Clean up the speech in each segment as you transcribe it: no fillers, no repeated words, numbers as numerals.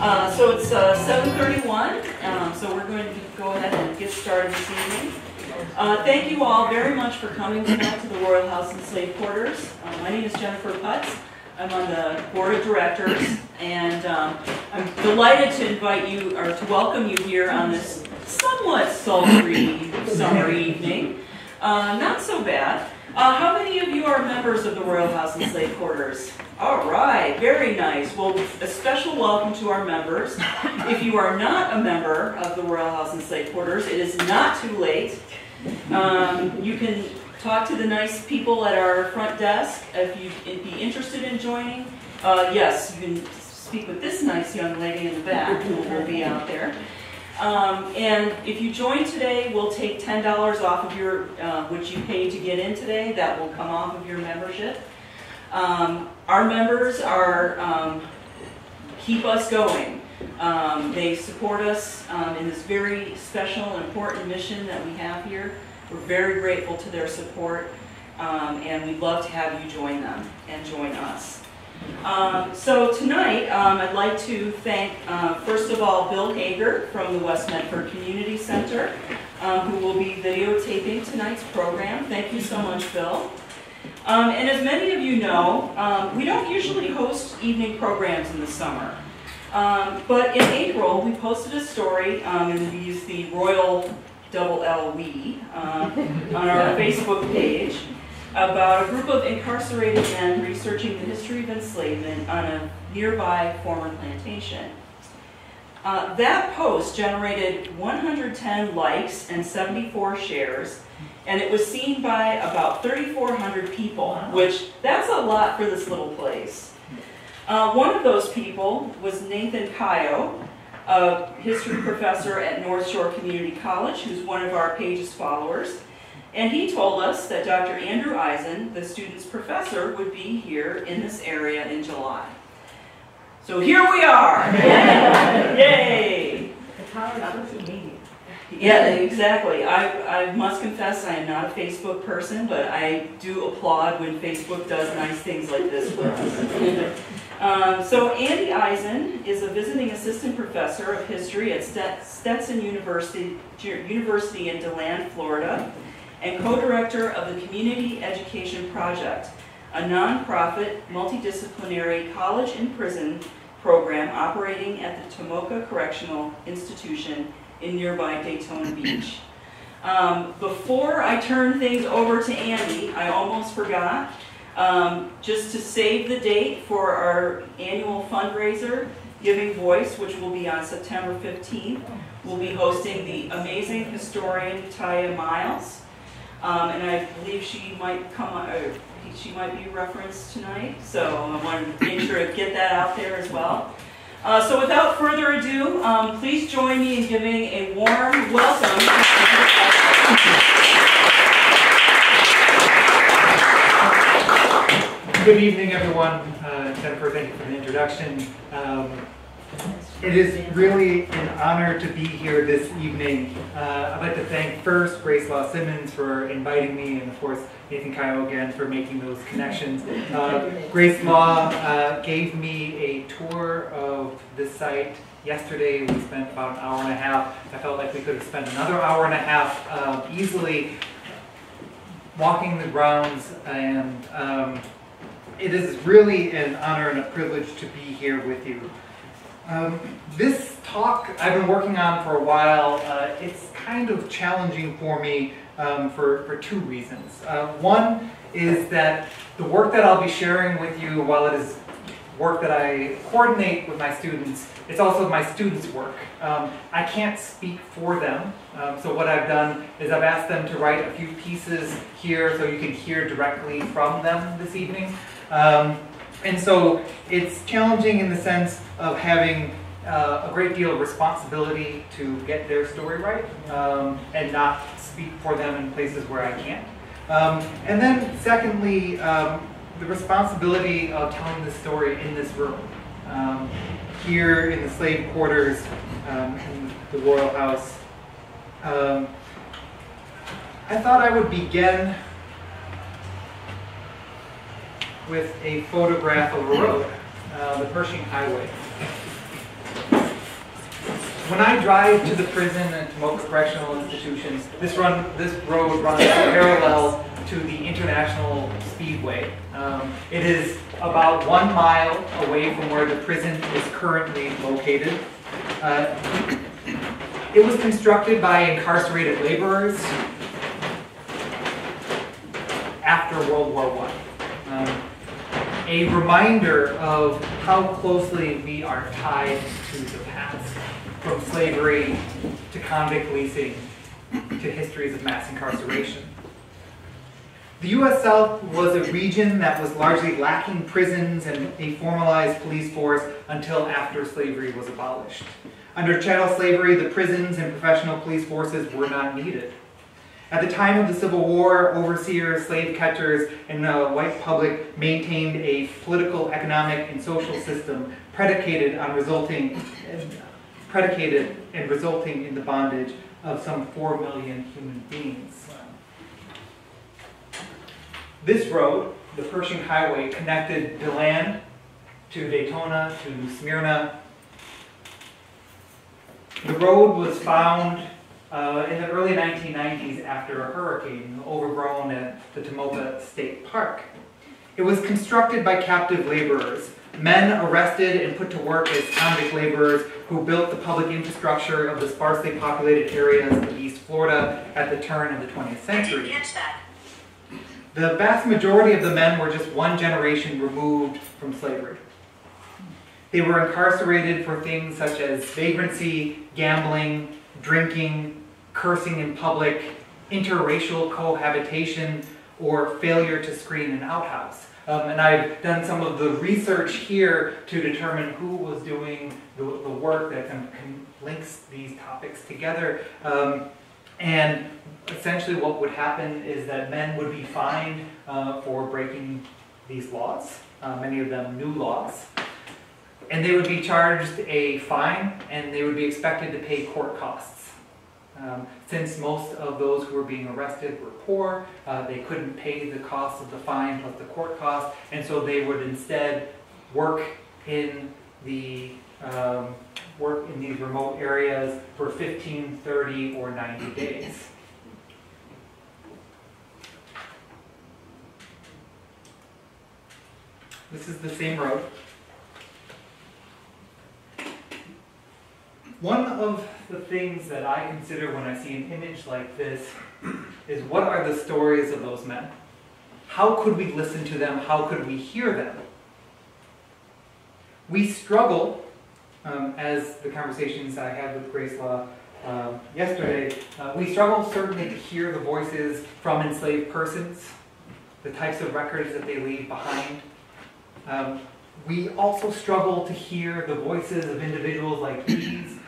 So it's 7:31, so we're going to go ahead and get started this evening. Thank you all very much for coming tonight to the Royall House and Slave Quarters. My name is Jennifer Putz. I'm on the board of directors, and I'm delighted to invite you, or to welcome you here on this somewhat sultry summer evening. Not so bad. How many of you are members of the Royall House and Slave Quarters? All right, very nice. Well, a special welcome to our members. If you are not a member of the Royall House and Slave Quarters, it is not too late. You can talk to the nice people at our front desk if you'd be interested in joining. Yes, you can speak with this nice young lady in the back who will be out there. And if you join today, we'll take $10 off of your, which you paid to get in today. That will come off of your membership. Our members are, keep us going. They support us in this very special and important mission that we have here. We're very grateful to their support, and we'd love to have you join them and join us. So tonight, I'd like to thank, first of all, Bill Hager from the West Medford Community Center, who will be videotaping tonight's program. Thank you so much, Bill. And as many of you know, we don't usually host evening programs in the summer. But in April, we posted a story, and we used the Royal we on our Facebook page, about a group of incarcerated men researching the history of enslavement on a nearby former plantation. That post generated 110 likes and 74 shares, and it was seen by about 3,400 people, which that's a lot for this little place. One of those people was Nathan Kayo, a history professor at North Shore Community College, who's one of our page's followers. And he told us that Dr. Andrew Eisen, the student's professor, would be here in this area in July. So here we are! Yay! Yeah, exactly. I must confess I am not a Facebook person, but I do applaud when Facebook does nice things like this for us. So Andy Eisen is a visiting assistant professor of history at Stetson University in DeLand, Florida, and co-director of the Community Education Project, a nonprofit, multidisciplinary college and prison program operating at the Tomoka Correctional Institution in nearby Daytona Beach. Before I turn things over to Andy, I almost forgot, just to save the date for our annual fundraiser, Giving Voice, which will be on September 15th. We'll be hosting the amazing historian Taya Miles. And I believe she might come, she might be referenced tonight, so I wanted to make sure to get that out there as well. So without further ado, please join me in giving a warm welcome. Good evening, everyone. Jennifer, thank you for the introduction. It is really an honor to be here this evening. I'd like to thank first Grace Law Simmons for inviting me, and of course Nathan Kyle again for making those connections. Grace Law gave me a tour of this site yesterday. We spent about an hour and a half. I felt like we could have spent another hour and a half easily walking the grounds, and it is really an honor and a privilege to be here with you. This talk I've been working on for a while. It's kind of challenging for me for two reasons. One is that the work that I'll be sharing with you, while it is work that I coordinate with my students, it's also my students' work. I can't speak for them, so what I've done is I've asked them to write a few pieces here so you can hear directly from them this evening. And so it's challenging in the sense of having a great deal of responsibility to get their story right and not speak for them in places where I can't. And then secondly, the responsibility of telling this story in this room, here in the slave quarters in the Royall House. I thought I would begin with a photograph of a road, the Pershing Highway. When I drive to the prison and Tomoka Correctional Institution, this road runs parallel to the International Speedway. It is about 1 mile away from where the prison is currently located. It was constructed by incarcerated laborers after World War I. A reminder of how closely we are tied to the past, from slavery to convict leasing to histories of mass incarceration. The U.S. South was a region that was largely lacking prisons and a formalized police force until after slavery was abolished. Under chattel slavery, the prisons and professional police forces were not needed. At the time of the Civil War, overseers, slave catchers, and the white public maintained a political, economic, and social system predicated and resulting in the bondage of some 4 million human beings. This road, the Pershing Highway, connected DeLand to Daytona to Smyrna. The road was found in the early 1990s after a hurricane, overgrown at the Tomoka State Park. It was constructed by captive laborers, men arrested and put to work as convict laborers who built the public infrastructure of the sparsely populated areas of East Florida at the turn of the 20th century. The vast majority of the men were just one generation removed from slavery. They were incarcerated for things such as vagrancy, gambling, drinking, cursing in public, interracial cohabitation, or failure to screen an outhouse. And I've done some of the research here to determine who was doing the work that links these topics together. And essentially what would happen is that men would be fined for breaking these laws, many of them new laws. And they would be charged a fine, and they would be expected to pay court costs. Since most of those who were being arrested were poor, they couldn't pay the cost of the fine plus the court cost, and so they would instead work in these remote areas for 15, 30, or 90 days. This is the same road. One of the things that I consider when I see an image like this is, what are the stories of those men? How could we listen to them? How could we hear them? We struggle, as the conversations I had with Grace Law yesterday, we struggle certainly to hear the voices from enslaved persons, the types of records that they leave behind. We also struggle to hear the voices of individuals like these.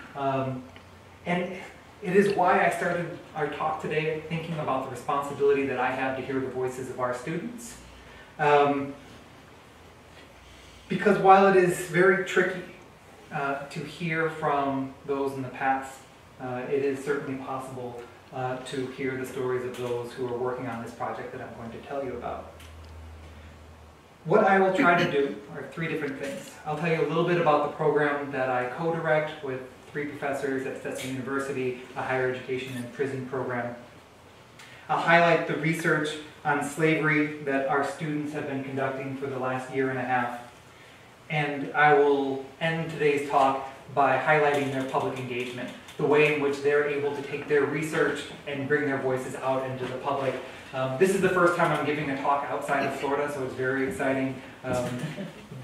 And it is why I started our talk today thinking about the responsibility that I have to hear the voices of our students. Because while it is very tricky to hear from those in the past, it is certainly possible to hear the stories of those who are working on this project that I'm going to tell you about. What I will try to do are 3 different things. I'll tell you a little bit about the program that I co-direct with 3 professors at Stetson University, a higher education and prison program. I'll highlight the research on slavery that our students have been conducting for the last 1.5 years. And I will end today's talk by highlighting their public engagement, the way in which they're able to take their research and bring their voices out into the public. This is the first time I'm giving a talk outside of Florida, so it's very exciting.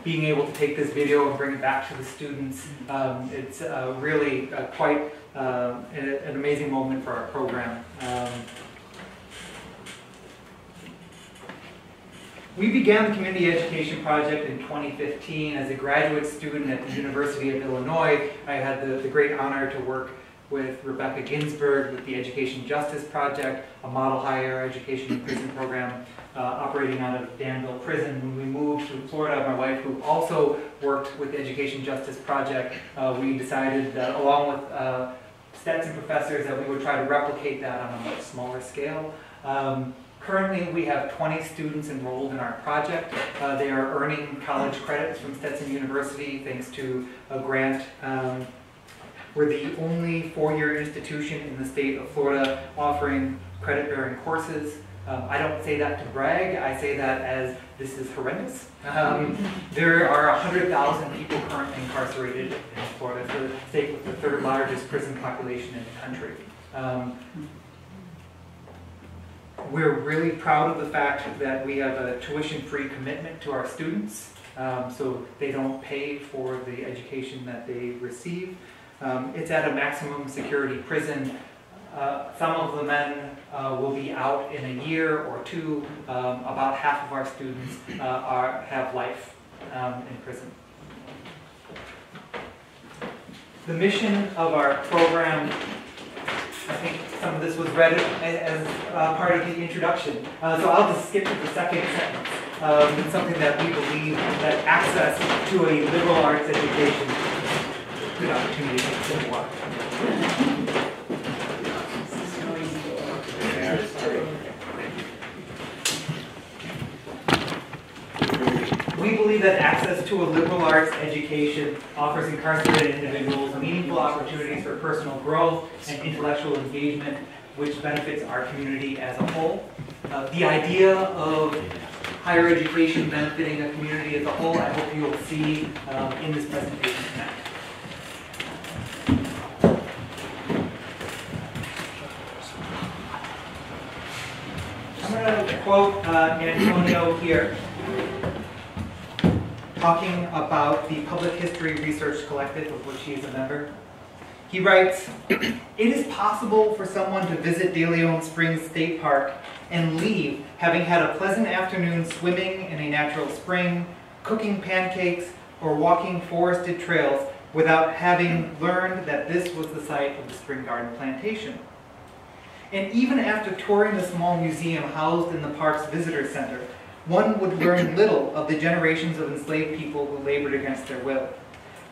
Being able to take this video and bring it back to the students, it's really quite an amazing moment for our program. We began the Community Education Project in 2015 as a graduate student at the University of Illinois. I had the great honor to work with Rebecca Ginsburg with the Education Justice Project, a model higher education and prison program operating out of Danville Prison. When we moved to Florida, my wife, who also worked with the Education Justice Project, we decided that along with Stetson professors that we would try to replicate that on a much smaller scale. Currently, we have 20 students enrolled in our project. They are earning college credits from Stetson University thanks to a grant We're the only four-year institution in the state of Florida offering credit-bearing courses. I don't say that to brag, I say that as this is horrendous. There are 100,000 people currently incarcerated in Florida. It's the state with the third largest prison population in the country. We're really proud of the fact that we have a tuition-free commitment to our students, so they don't pay for the education that they receive. It's at a maximum security prison. Some of the men will be out in a year or two. About half of our students have life in prison. The mission of our program, I think some of this was read as part of the introduction. So I'll just skip to the second sentence. It's something that we believe that access to a liberal arts education, good opportunity to take a sip of water. We believe that access to a liberal arts education offers incarcerated individuals meaningful opportunities for personal growth and intellectual engagement, which benefits our community as a whole. The idea of higher education benefiting a community as a whole, I hope you will see in this presentation tonight. I'm going to quote Antonio here, talking about the Public History Research Collective, of which he is a member. He writes, "It is possible for someone to visit De Leon Springs State Park and leave having had a pleasant afternoon swimming in a natural spring, cooking pancakes, or walking forested trails without having learned that this was the site of the Spring Garden Plantation. And even after touring the small museum housed in the park's visitor center, one would learn little of the generations of enslaved people who labored against their will.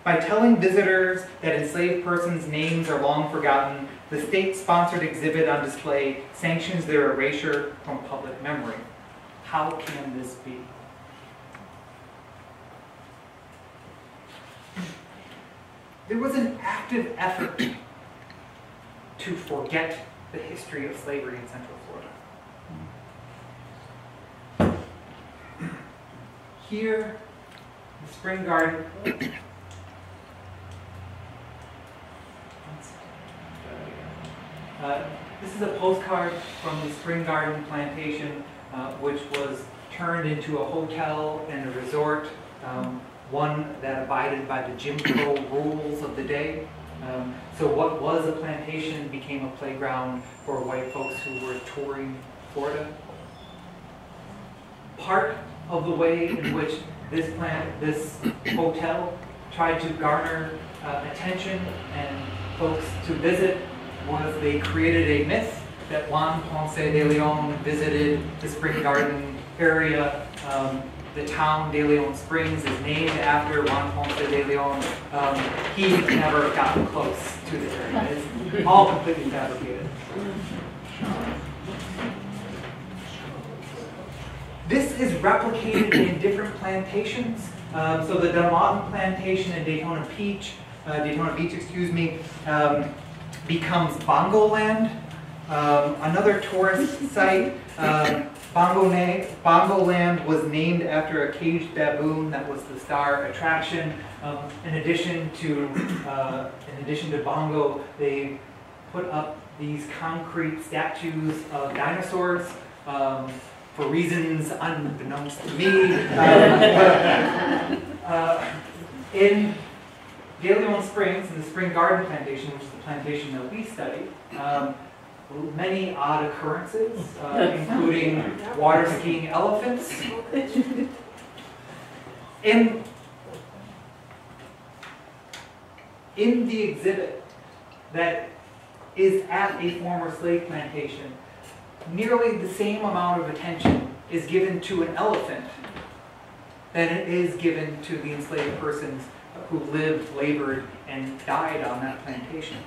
By telling visitors that enslaved persons' names are long forgotten, the state-sponsored exhibit on display sanctions their erasure from public memory. How can this be?" There was an active effort to forget the history of slavery in Central Florida. Here, the Spring Garden. This is a postcard from the Spring Garden Plantation, which was turned into a hotel and a resort, one that abided by the Jim Crow rules of the day. So what was a plantation became a playground for white folks who were touring Florida. Part of the way in which this hotel tried to garner attention and folks to visit was they created a myth that Juan Ponce de Leon visited the Spring Garden area. The town De Leon Springs is named after Juan Ponce de Leon. He never got close to this area. It's all completely fabricated. This is replicated in different plantations. So the Dalmatan plantation in Daytona Beach, becomes Bongo Land. Another tourist site, Bongo Land was named after a caged baboon that was the star attraction. In addition to Bongo, they put up these concrete statues of dinosaurs for reasons unbeknownst to me. In De Leon Springs, in the Spring Garden Plantation, which is the plantation that we studied, many odd occurrences, including water skiing elephants. In the exhibit that is at a former slave plantation, nearly the same amount of attention is given to an elephant than it is given to the enslaved persons who lived, labored, and died on that plantation.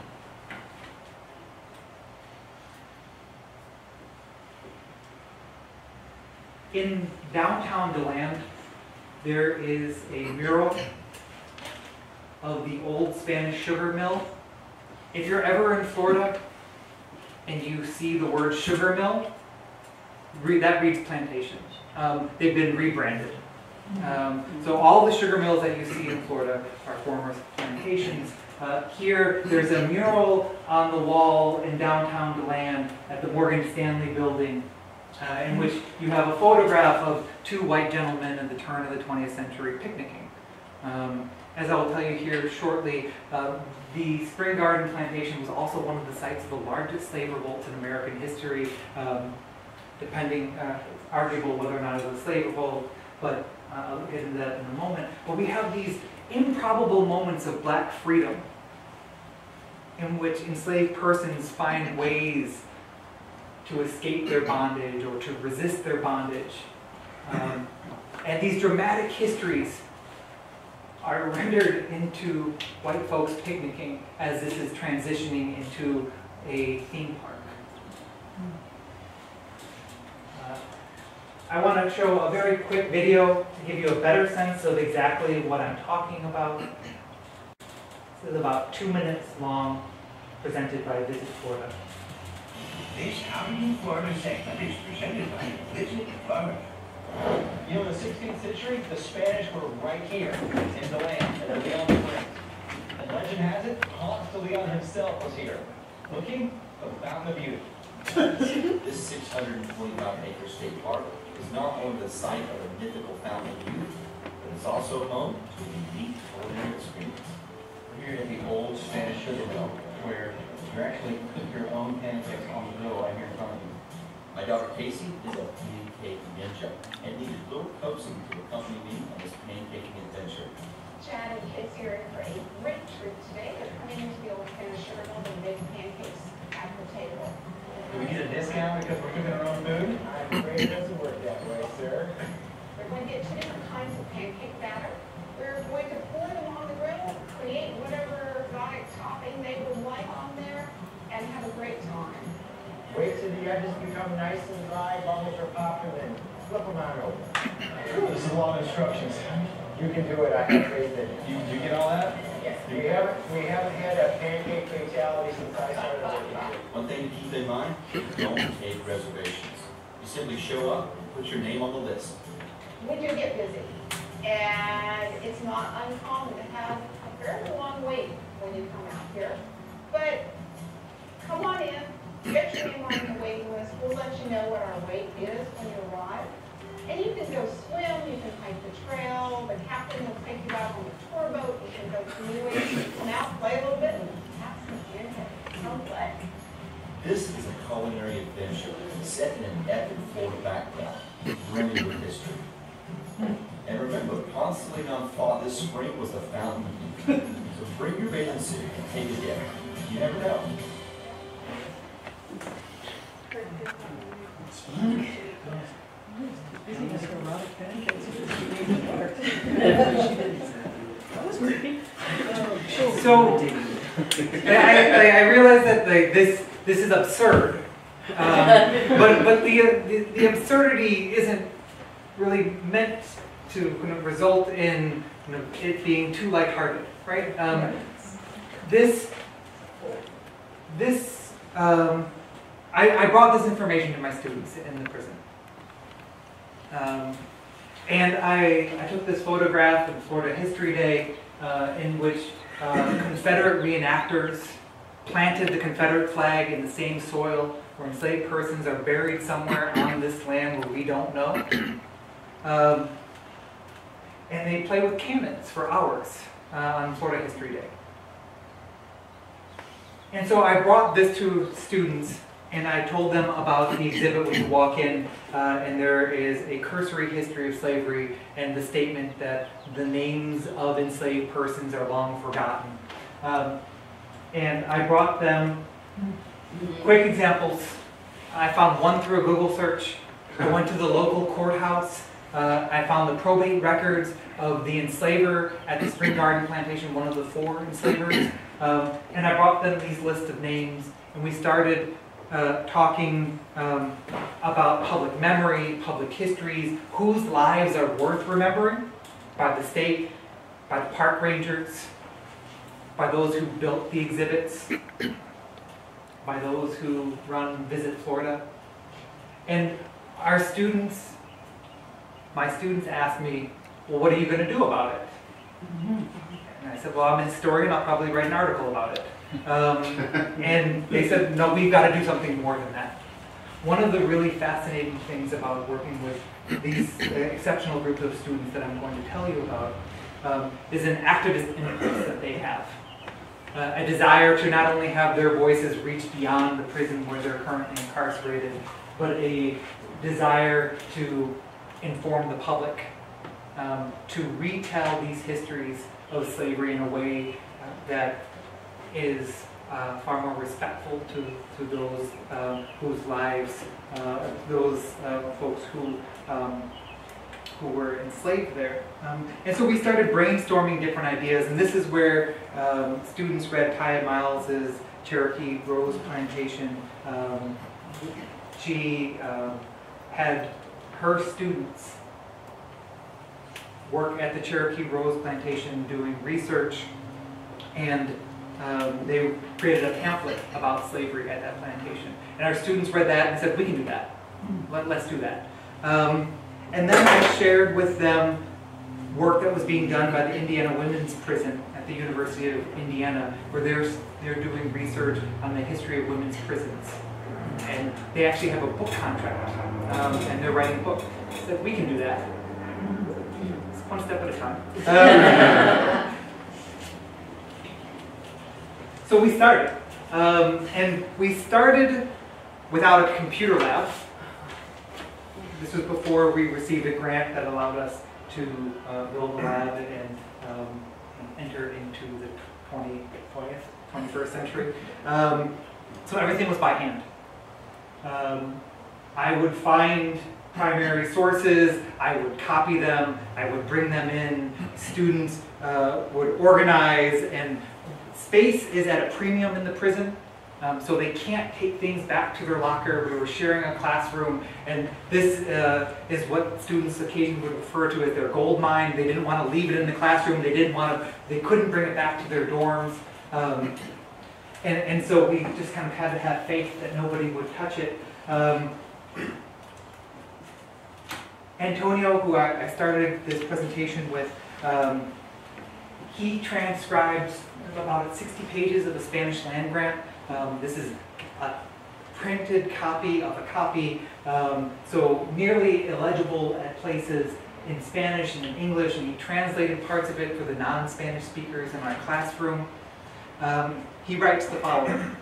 In downtown DeLand, there is a mural of the old Spanish sugar mill If you're ever in Florida and you see the word sugar mill, that reads plantation. They've been rebranded. So all the sugar mills that you see in Florida are former plantations. Here, there's a mural on the wall in downtown DeLand at the Morgan Stanley building, in which you have a photograph of two white gentlemen at the turn of the 20th century picnicking. As I will tell you here shortly, the Spring Garden Plantation was also one of the sites of the largest slave revolts in American history, depending, arguable whether or not it was a slave revolt, but I'll get into that in a moment. But we have these improbable moments of black freedom in which enslaved persons find ways to escape their bondage or to resist their bondage. And these dramatic histories are rendered into white folks picnicking as this is transitioning into a theme park. I want to show a very quick video to give you a better sense of exactly what I'm talking about. This is about 2 minutes long, presented by Visit Florida. This How Are You Florida segment is presented by Visit Florida. You know, in the 16th century, the Spanish were right here in the land at Leon Springs. And legend has it, Ponce de Leon himself was here, looking for the Fountain of Youth. This 625-acre state park is not only the site of a mythical fountain of youth, but it's also home to a unique culinary experience. We're here at the old Spanish sugar mill, where you actually cook your own pancakes on the dough right here in front of you. My daughter Casey is a pancake ninja and needed a little coaxing to accompany me on this pancaking adventure. Chad and kids here in for a great treat today. They're coming into the old Spanish sugar mill and making pancakes at the table. Do we get a discount because we're cooking our own food? I'm afraid it doesn't work that way, sir. We're going to get two different kinds of pancake batter. We're going to pour them on the grill, create whatever exotic topping they would like on there, and have a great time. Wait till the edges become nice and dry, bubbles are popping, and flip them on over. This is a lot of instructions. You can do it, I have faith in you. You get all that? Yes. We haven't had a pancake fatality since I started working here. One thing to keep in mind, don't take reservations. You simply show up and put your name on the list. We do get busy, and it's not uncommon to have a fairly long wait when you come out here. But come on in. Get your name on the waiting list. We'll let you know what our wait is when you arrive. And you can go swim, you can hike the trail, the captain will take you out on the tour boat, you can go canoeing, come out, play a little bit, and have some pancakes. Don't play. This is a culinary adventure set in an epic Florida background, brimming with history. And remember, Ponce de Leon thought this spring was the fountain of youth. So bring your bathing suit and take a dip. You never know. So, I realize that this is absurd, but the absurdity isn't really meant to result in it being too lighthearted, right? I brought this information to my students in the prison. And I took this photograph of Florida History Day in which Confederate reenactors planted the Confederate flag in the same soil where enslaved persons are buried somewhere on this land where we don't know. And they play with cannons for hours on Florida History Day. And so I brought this to students and I told them about the exhibit when you walk in, and there is a cursory history of slavery and the statement that the names of enslaved persons are long forgotten. And I brought them quick examples. I found one through a Google search. I went to the local courthouse. I found the probate records of the enslaver at the Spring Garden Plantation, one of the 4 enslavers. And I brought them these lists of names, and we started talking about public memory, public histories, whose lives are worth remembering by the state, by the park rangers, by those who built the exhibits, by those who run Visit Florida. And our students, my students asked me, well, what are you going to do about it? And I said, well, I'm a historian, I'll probably write an article about it. And they said, no, we've got to do something more than that. One of the really fascinating things about working with these exceptional groups of students that I'm going to tell you about is an activist interest that they have. A desire to not only have their voices reach beyond the prison where they're currently incarcerated, but a desire to inform the public, to retell these histories of slavery in a way that is far more respectful to those whose lives, those folks who were enslaved there. And so we started brainstorming different ideas, and this is where students read Taya Miles's Cherokee Rose Plantation. She had her students work at the Cherokee Rose Plantation doing research, and they created a pamphlet about slavery at that plantation. And our students read that and said, we can do that. Let's do that. And then I shared with them work that was being done by the Indiana Women's Prison at the University of Indiana, where they're doing research on the history of women's prisons. And they actually have a book contract, and they're writing a book. I said, we can do that. It's one step at a time. So we started. And we started without a computer lab. This was before we received a grant that allowed us to build a lab and enter into the 21st century. So everything was by hand. I would find primary sources, I would copy them, I would bring them in, students would organize, and space is at a premium in the prison. So they can't take things back to their locker. We were sharing a classroom, and this is what students occasionally would refer to as their gold mine. They didn't want to leave it in the classroom. They couldn't bring it back to their dorms. And so we just kind of had to have faith that nobody would touch it. Antonio, who I started this presentation with, he transcribes about 60 pages of a Spanish land grant. This is a printed copy of a copy, so nearly illegible at places in Spanish and in English, and he translated parts of it for the non-Spanish speakers in our classroom. He writes the following: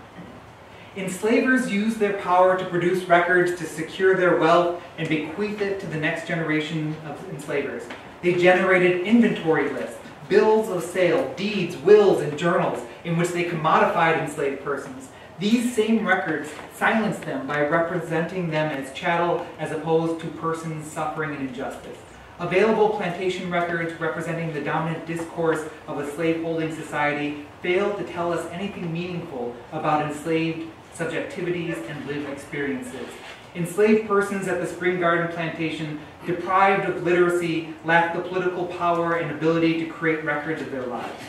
enslavers used their power to produce records to secure their wealth and bequeath it to the next generation of enslavers. They generated inventory lists, bills of sale, deeds, wills, and journals in which they commodified enslaved persons. These same records silenced them by representing them as chattel as opposed to persons suffering an injustice. Available plantation records representing the dominant discourse of a slaveholding society failed to tell us anything meaningful about enslaved subjectivities and lived experiences. Enslaved persons at the Spring Garden Plantation, deprived of literacy, lacked the political power and ability to create records of their lives.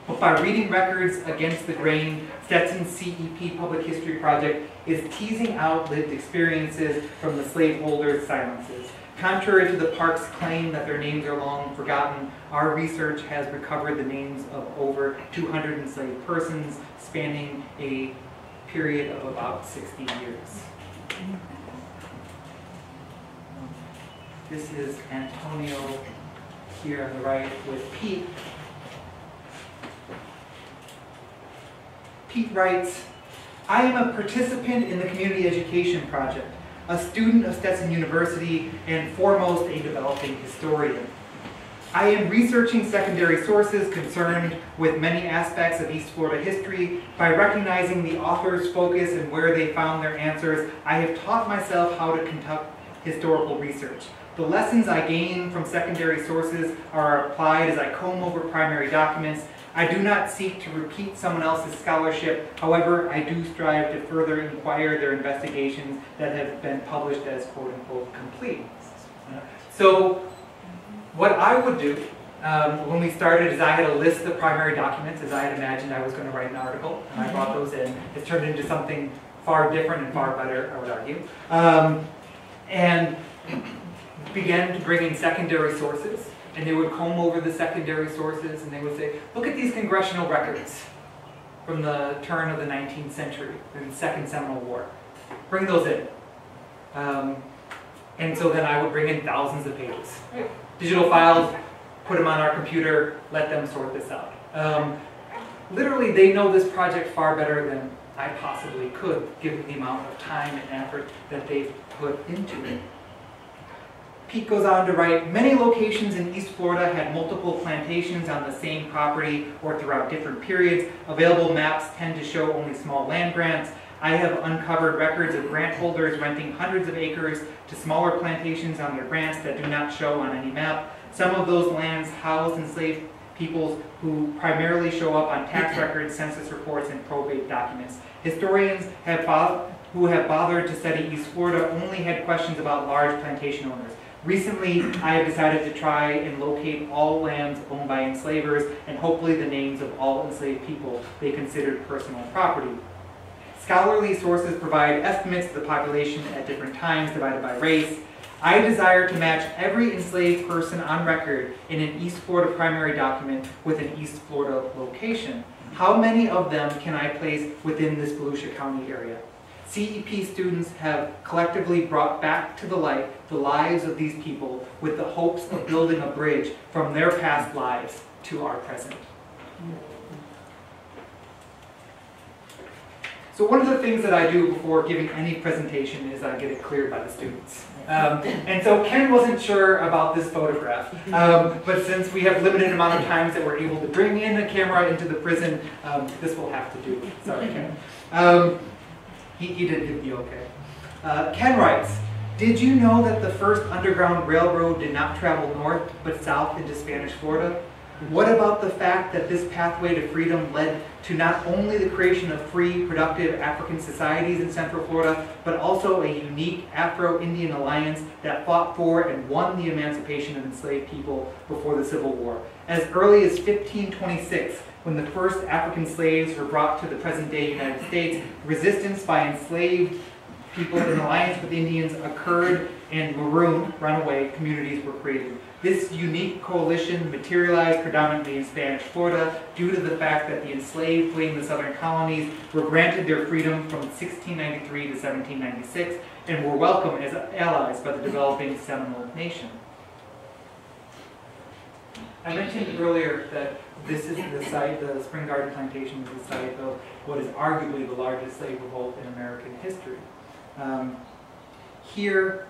But by reading records against the grain, Stetson's CEP Public History Project is teasing out lived experiences from the slaveholders' silences. Contrary to the park's claim that their names are long forgotten, our research has recovered the names of over 200 enslaved persons, spanning a period of about 60 years. This is Antonio here on the right with Pete. Pete writes, I am a participant in the Community Education Project, a student of Stetson University, and foremost a developing historian. I am researching secondary sources concerned with many aspects of East Florida history. By recognizing the author's focus and where they found their answers, I have taught myself how to conduct historical research. The lessons I gain from secondary sources are applied as I comb over primary documents. I do not seek to repeat someone else's scholarship. However, I do strive to further inquire their investigations that have been published as quote-unquote complete. So what I would do when we started is I had a list of primary documents as I had imagined I was going to write an article, and I brought those in. It's turned into something far different and far better, I would argue. And began to bring in secondary sources, and they would comb over the secondary sources and they would say, look at these congressional records from the turn of the 19th century, in the Second Seminole War. Bring those in. And so then I would bring in thousands of pages. Digital files, put them on our computer, let them sort this out. Literally, they know this project far better than I possibly could, given the amount of time and effort that they've put into it. Pete goes on to write, many locations in East Florida had multiple plantations on the same property or throughout different periods. Available maps tend to show only small land grants. I have uncovered records of grant holders renting hundreds of acres to smaller plantations on their grants that do not show on any map. Some of those lands housed enslaved peoples who primarily show up on tax records, census reports, and probate documents. Historians who have bothered to study East Florida only had questions about large plantation owners. Recently, I have decided to try and locate all lands owned by enslavers and hopefully the names of all enslaved people they considered personal property. Scholarly sources provide estimates of the population at different times divided by race. I desire to match every enslaved person on record in an East Florida primary document with an East Florida location. How many of them can I place within this Volusia County area? CEP students have collectively brought back to the light the lives of these people with the hopes of building a bridge from their past lives to our present. So one of the things that I do before giving any presentation is I get it cleared by the students. And so Ken wasn't sure about this photograph, but since we have limited amount of times that we're able to bring in a camera into the prison, this will have to do. Sorry, Ken. He did give the okay. Ken writes, did you know that the first underground railroad did not travel north but south into Spanish Florida? What about the fact that this pathway to freedom led to not only the creation of free, productive African societies in Central Florida, but also a unique Afro-Indian alliance that fought for and won the emancipation of enslaved people before the Civil War? As early as 1526, when the first African slaves were brought to the present-day United States, resistance by enslaved people in alliance with Indians occurred and marooned, runaway communities were created. This unique coalition materialized predominantly in Spanish Florida due to the fact that the enslaved fleeing the southern colonies were granted their freedom from 1693 to 1796 and were welcomed as allies by the developing Seminole nation. I mentioned earlier that this is the site, the Spring Garden Plantation is the site of what is arguably the largest slave revolt in American history. Here,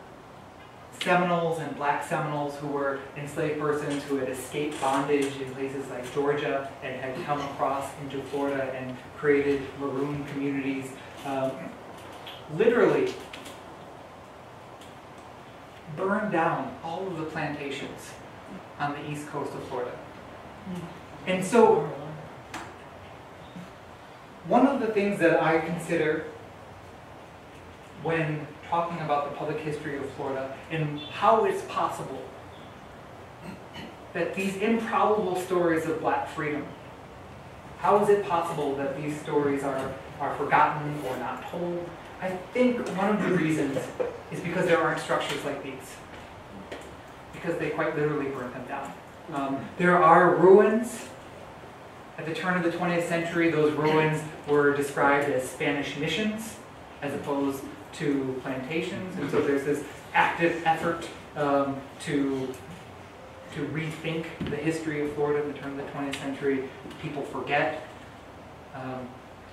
Seminoles and Black Seminoles who were enslaved persons who had escaped bondage in places like Georgia and had come across into Florida and created maroon communities, literally burned down all of the plantations on the east coast of Florida. And so, one of the things that I consider when talking about the public history of Florida and how it's possible that these improbable stories of black freedom, how is it possible that these stories are forgotten or not told? I think one of the reasons is because there aren't structures like these, because they quite literally burnt them down. There are ruins. At the turn of the 20th century, those ruins were described as Spanish missions as opposed to plantations, and so there's this active effort to rethink the history of Florida in the turn of the 20th century. People forget,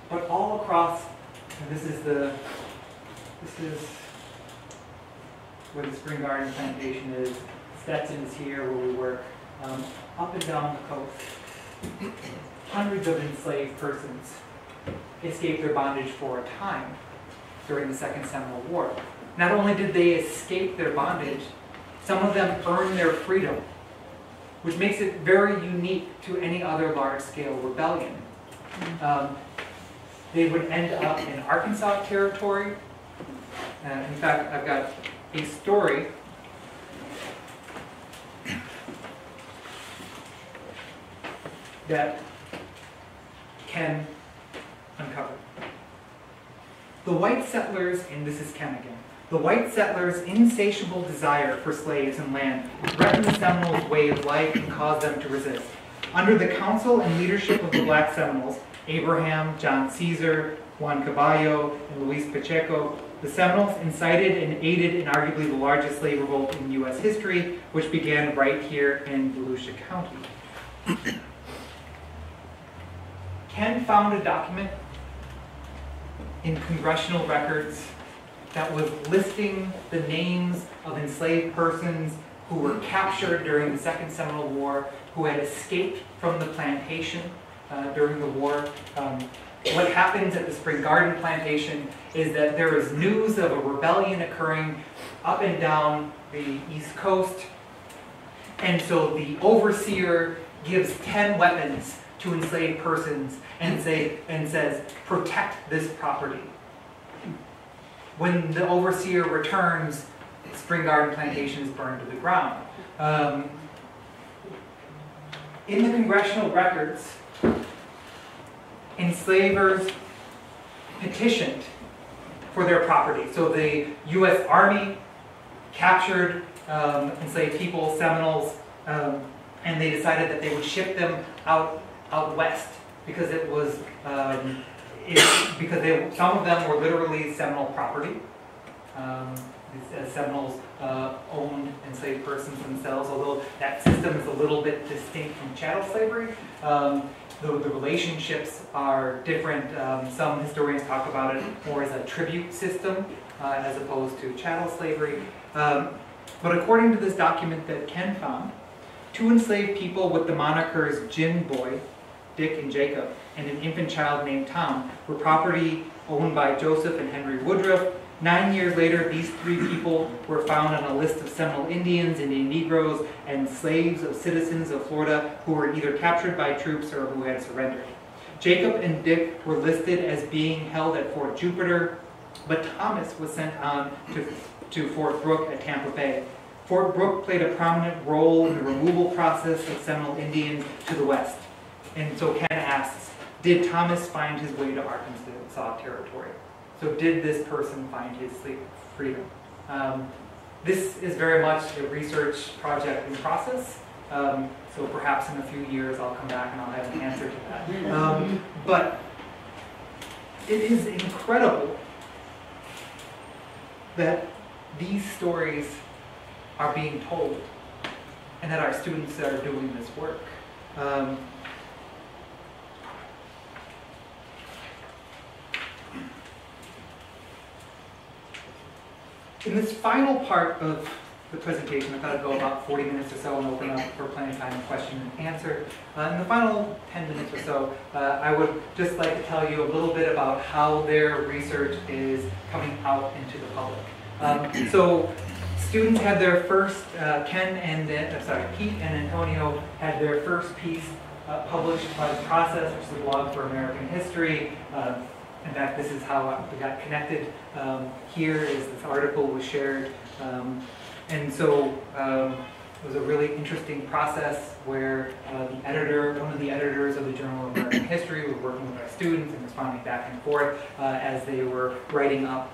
but all across, and this is where the Spring Garden Plantation is. Stetson is here where we work. Up and down the coast, hundreds of enslaved persons escaped their bondage for a time during the Second Seminole War. Not only did they escape their bondage, some of them earned their freedom, which makes it very unique to any other large-scale rebellion. They would end up in Arkansas territory. In fact, I've got a story that Ken uncovered. The white settlers, and this is Ken again, the white settlers' insatiable desire for slaves and land threatened the Seminoles' way of life and caused them to resist. Under the counsel and leadership of the black Seminoles, Abraham, John Caesar, Juan Caballo, and Luis Pacheco, the Seminoles incited and aided in arguably the largest slave revolt in U.S. history, which began right here in Volusia County. Ken found a document in congressional records that was listing the names of enslaved persons who were captured during the Second Seminole War, who had escaped from the plantation during the war. What happens at the Spring Garden plantation is that there is news of a rebellion occurring up and down the East Coast, and so the overseer gives 10 weapons to enslaved persons and says, protect this property. When the overseer returns, Spring Garden plantation is burned to the ground. In the congressional records, enslavers petitioned for their property. So the U.S. Army captured enslaved people, Seminoles, and they decided that they would ship them out west because it was some of them were literally Seminole property. Seminoles owned enslaved persons themselves, although that system is a little bit distinct from chattel slavery. The relationships are different. Some historians talk about it more as a tribute system as opposed to chattel slavery. But according to this document that Ken found, 2 enslaved people with the monikers Gin Boy, Dick and Jacob, and an infant child named Tom were property owned by Joseph and Henry Woodruff. 9 years later, these 3 people were found on a list of Seminole Indians, Indian Negroes, and slaves of citizens of Florida who were either captured by troops or who had surrendered. Jacob and Dick were listed as being held at Fort Jupiter, but Thomas was sent on to Fort Brooke at Tampa Bay. Fort Brooke played a prominent role in the removal process of Seminole Indians to the west. And so Ken asks, did Thomas find his way to Arkansas territory? So did this person find his freedom? This is very much a research project in process. So perhaps in a few years I'll come back and I'll have an answer to that. But it is incredible that these stories are being told and that our students are doing this work. In this final part of the presentation, I thought I'd go about 40 minutes or so and open up for plenty of time for question and answer. In the final 10 minutes or so, I would just like to tell you a little bit about how their research is coming out into the public. So students had their first, Pete and Antonio had their first piece published by The Process, which is a blog for American history. In fact, this is how we got connected. Here is this article was shared. And so it was a really interesting process where one of the editors of the Journal of American History was working with our students and responding back and forth as they were writing up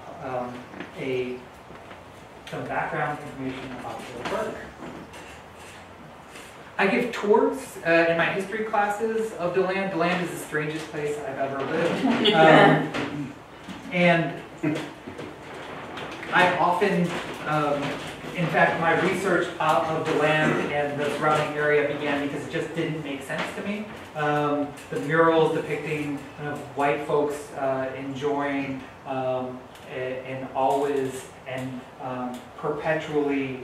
some background information about their work. I give tours in my history classes of DeLand. DeLand is the strangest place I've ever lived. And I often, in fact, my research of DeLand and the surrounding area began because it just didn't make sense to me. The murals depicting white folks enjoying an always and perpetually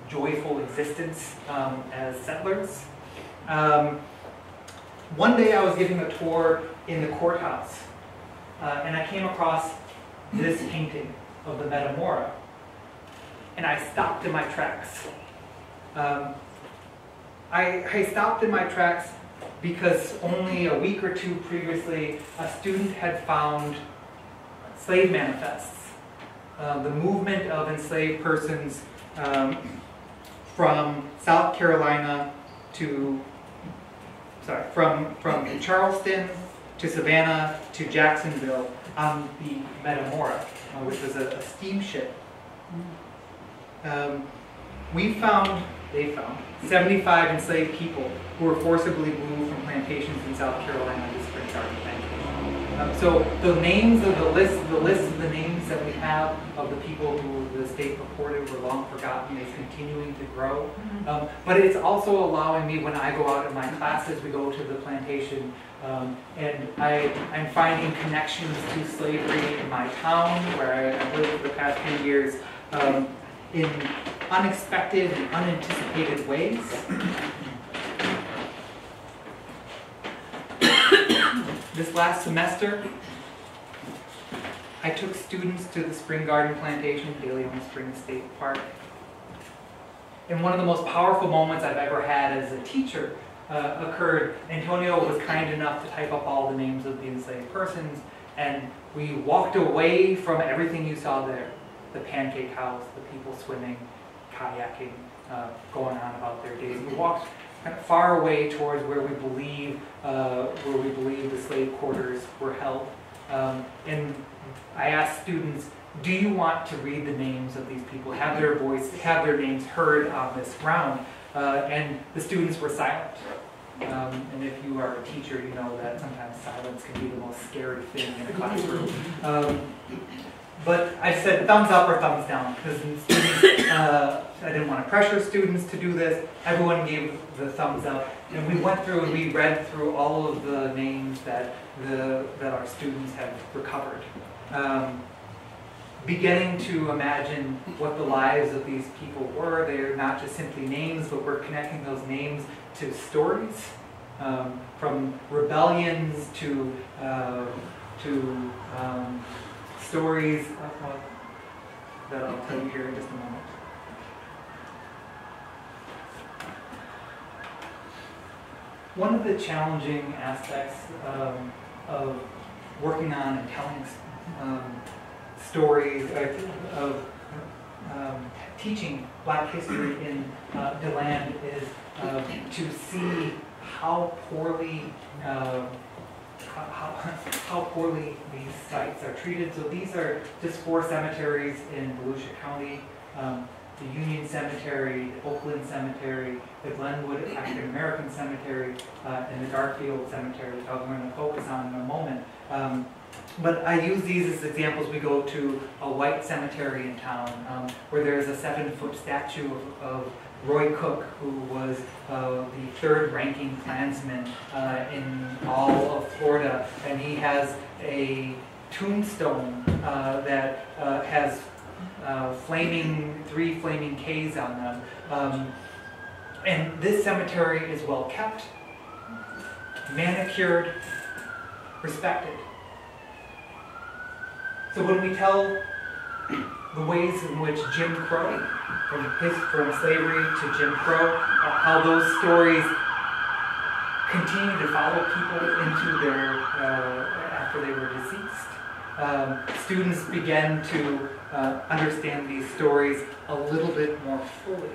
joyful existence as settlers. One day I was giving a tour in the courthouse and I came across this painting of the Metamora and I stopped in my tracks. I stopped in my tracks because only a week or two previously a student had found slave manifests, the movement of enslaved persons from South Carolina to from Charleston to Savannah to Jacksonville on the Metamora, which was a steamship. They found 75 enslaved people who were forcibly moved from plantations in South Carolina to Spring Garden Plantation. So the names of the list of the names that we have of the people who the state reported were long forgotten is continuing to grow. But it's also allowing me, when I go out in my classes, we go to the plantation, and I'm finding connections to slavery in my town, where I've lived for the past few years, in unexpected and unanticipated ways. This last semester, I took students to the Spring Garden Plantation, daily on Spring State Park. And one of the most powerful moments I've ever had as a teacher occurred. Antonio was kind enough to type up all the names of the enslaved persons, and we walked away from everything you saw there. The pancake house, the people swimming, kayaking, going on about their days. We walked kind of far away towards where we believe the slave quarters were held. And I asked students, do you want to read the names of these people, have their names heard on this ground? And the students were silent. And if you are a teacher, you know that sometimes silence can be the most scary thing in a classroom. But I said thumbs up or thumbs down, because students, I didn't want to pressure students to do this. Everyone gave the thumbs up, and we went through and we read through all of the names that our students have recovered, beginning to imagine what the lives of these people were. They're not just simply names, but we're connecting those names to stories, from rebellions to stories that I'll tell you here in just a moment. One of the challenging aspects of working on and telling stories, of teaching Black history in DeLand is to see how poorly these sites are treated. So these are just 4 cemeteries in Volusia County. The Union Cemetery, the Oakland Cemetery, the Glenwood African American Cemetery, and the Garfield Cemetery, which I'm going to focus on in a moment. But I use these as examples. We go to a white cemetery in town where there's a 7-foot statue of Roy Cook, who was the 3rd ranking Klansman in all of Florida, and he has a tombstone that has 3 flaming K's on them. And this cemetery is well kept, manicured, respected. So when we tell the ways in which Jim Crow, from slavery to Jim Crow, how those stories continue to follow people into their, after they were deceased, students begin to understand these stories a little bit more fully.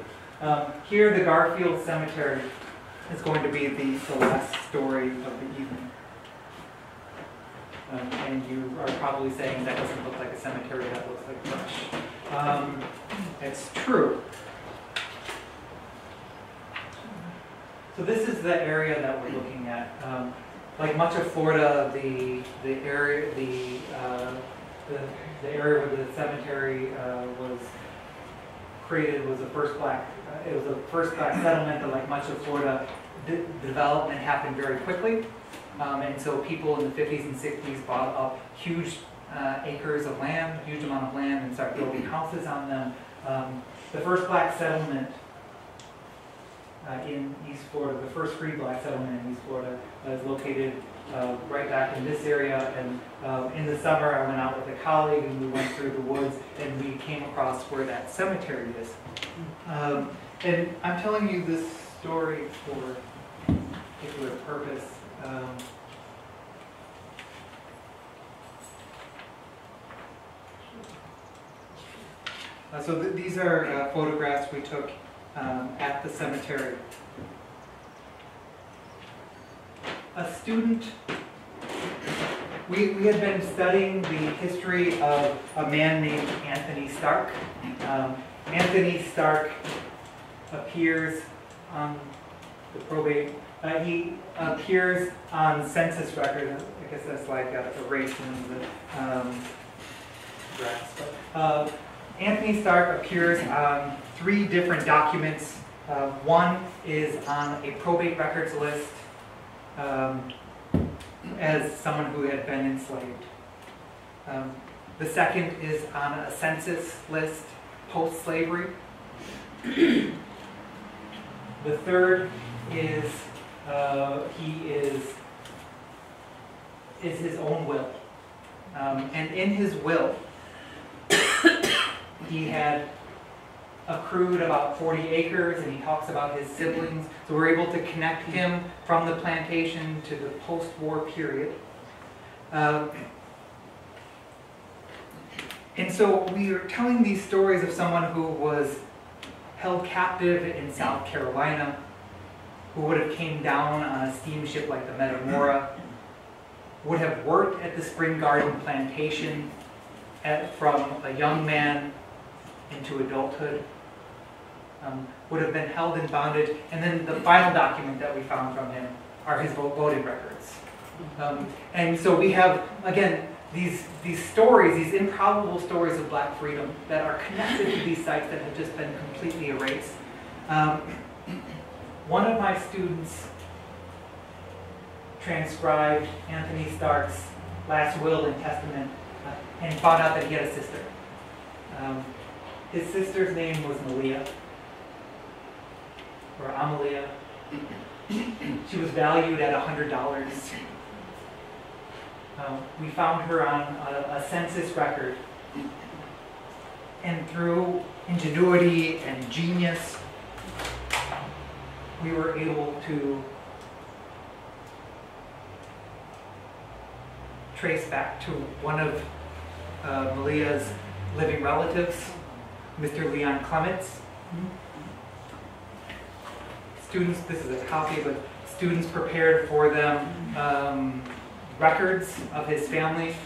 Here, the Garfield Cemetery is going to be the last story of the evening. And you are probably saying that doesn't look like a cemetery, that looks like brush. It's true. So this is the area that we're looking at. Like much of Florida, the area where the cemetery was created was the first black. It was the first black settlement, but like much of Florida, development happened very quickly. And so people in the 50s and 60s bought up huge acres of land, huge amount of land, and started building houses on them. The first black settlement in East Florida, the first free black settlement in East Florida, is located right back in this area. And in the summer, I went out with a colleague and we went through the woods and we came across where that cemetery is. And I'm telling you this story for a particular purpose. So these are photographs we took at the cemetery. a student, we had been studying the history of a man named Anthony Stark. Anthony Stark appears on the probate, he appears on census record. I guess that's like a race in the graphs. Anthony Stark appears on 3 different documents. One is on a probate records list as someone who had been enslaved. The second is on a census list post-slavery. The third is he is his own will. And in his will, he had accrued about 40 acres, and he talks about his siblings. So we're able to connect him from the plantation to the post-war period. And so we are telling these stories of someone who was held captive in South Carolina, who would have came down on a steamship like the Metamora, would have worked at the Spring Garden plantation from a young man into adulthood, would have been held in bondage, and then the final document that we found from him are his voting records. And so we have, again, these stories, these improbable stories of Black freedom that are connected to these sites that have just been completely erased. One of my students transcribed Anthony Stark's last will and testament and found out that he had a sister. His sister's name was Malia, or Amalia. She was valued at $100. We found her on a census record, and through ingenuity and genius, we were able to trace back to one of Malia's living relatives, Mr. Leon Clements. Students, this is a copy, but students prepared for them records of his family.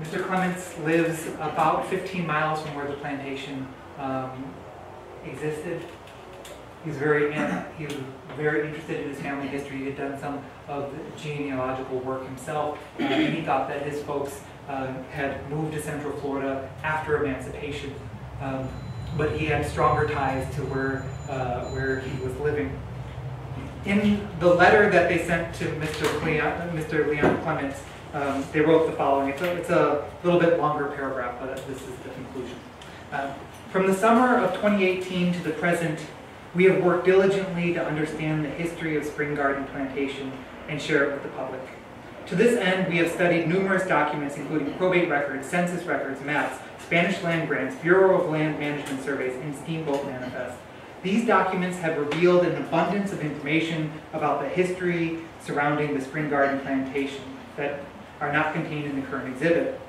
Mr. Clements lives about 15 miles from where the plantation existed. He was very interested in his family history. He had done some of the genealogical work himself, and he thought that his folks had moved to Central Florida after emancipation, but he had stronger ties to where he was living. In the letter that they sent to Mr. Leon Clements, they wrote the following. It's a little bit longer paragraph, but this is the conclusion. From the summer of 2018 to the present, we have worked diligently to understand the history of Spring Garden Plantation and share it with the public. To this end, we have studied numerous documents, including probate records, census records, maps, Spanish land grants, Bureau of Land Management surveys, and steamboat manifests. These documents have revealed an abundance of information about the history surrounding the Spring Garden Plantation that are not contained in the current exhibit.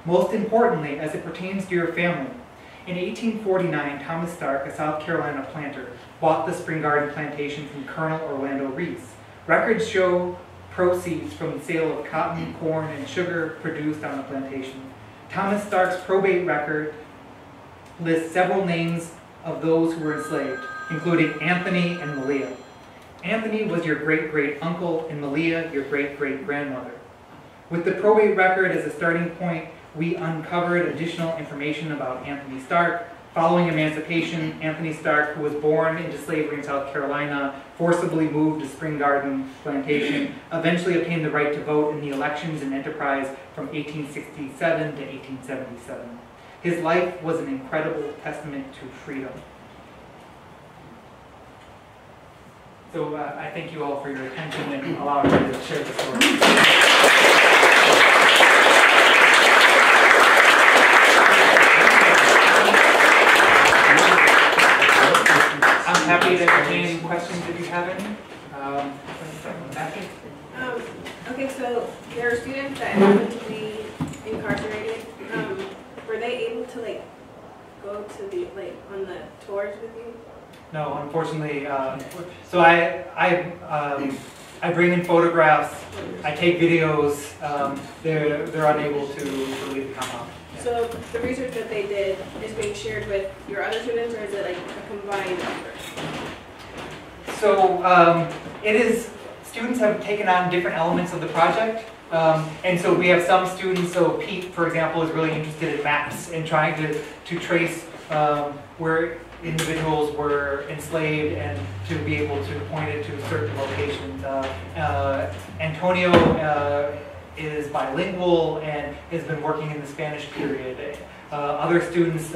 Most importantly, as it pertains to your family, in 1849, Thomas Stark, a South Carolina planter, bought the Spring Garden Plantation from Colonel Orlando Reese. Records show proceeds from the sale of cotton, corn, and sugar produced on the plantation. Thomas Stark's probate record lists several names of those who were enslaved, including Anthony and Malia. Anthony was your great-great-uncle, and Malia your great-great-grandmother. With the probate record as a starting point, we uncovered additional information about Anthony Stark. Following emancipation, Anthony Stark, who was born into slavery in South Carolina, forcibly moved to Spring Garden Plantation, eventually obtained the right to vote in the elections and enterprise from 1867 to 1877. His life was an incredible testament to freedom. So I thank you all for your attention and allowing me to share the story. I'm happy to entertain questions if you have any. Okay, so there are students that happen to be incarcerated. Were they able to go to the, like, on the tours with you? No, unfortunately, so I bring in photographs, I take videos, they're unable to leave the compound. So the research that they did is being shared with your other students, or is it like a combined effort? So it is, students have taken on different elements of the project. And so we have some students, so Pete, for example, is really interested in maps and trying to trace where individuals were enslaved and to be able to point it to certain locations. Antonio is bilingual and has been working in the Spanish period. Other students,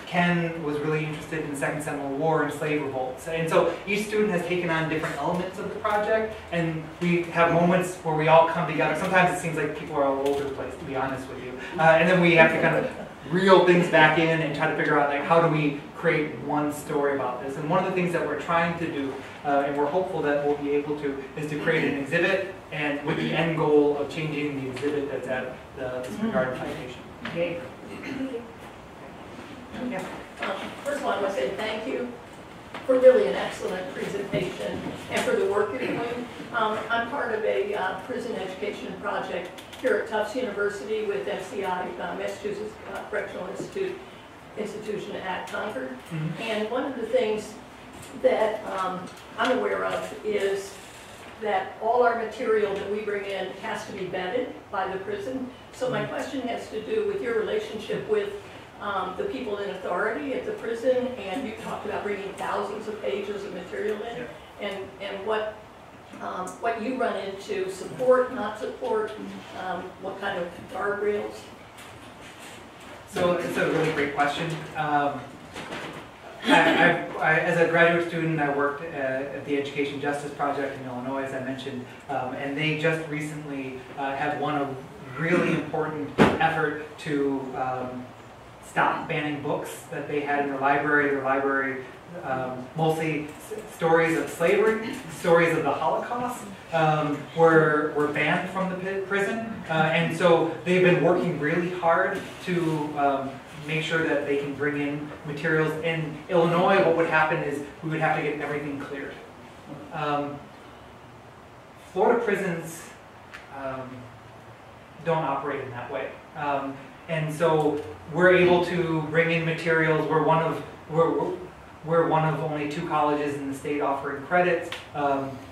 Ken was really interested in the Second Seminole War and slave revolts. And so each student has taken on different elements of the project, and we have moments where we all come together. Sometimes it seems like people are all over the place, to be honest with you. And then we have to kind of reel things back in and try to figure out, like, how do we create one story about this? And one of the things that we're trying to do, and we're hopeful that we'll be able to, is to create an exhibit, and with the end goal of changing the exhibit that's at the Spring Garden Plantation. Okay. Yeah. First of all, I want to say thank you for really an excellent presentation and for the work you're doing. I'm part of a prison education project here at Tufts University with MCI, Massachusetts Correctional Institution at Concord. Mm-hmm. And one of the things that I'm aware of is that all our material that we bring in has to be vetted by the prison. So my question has to do with your relationship with the people in authority at the prison, and you talked about bringing thousands of pages of material in, and what you run into, support, not support, what kind of guardrails? So it's a really great question. As a graduate student, I worked at the Education Justice Project in Illinois, as I mentioned, and they just recently have won a really important effort to stop banning books that they had in their library. Their library, mostly stories of slavery, stories of the Holocaust, were banned from the prison. And so they've been working really hard to make sure that they can bring in materials. In Illinois, what would happen is we would have to get everything cleared. Florida prisons don't operate in that way. And so we're able to bring in materials. We're one of only 2 colleges in the state offering credits.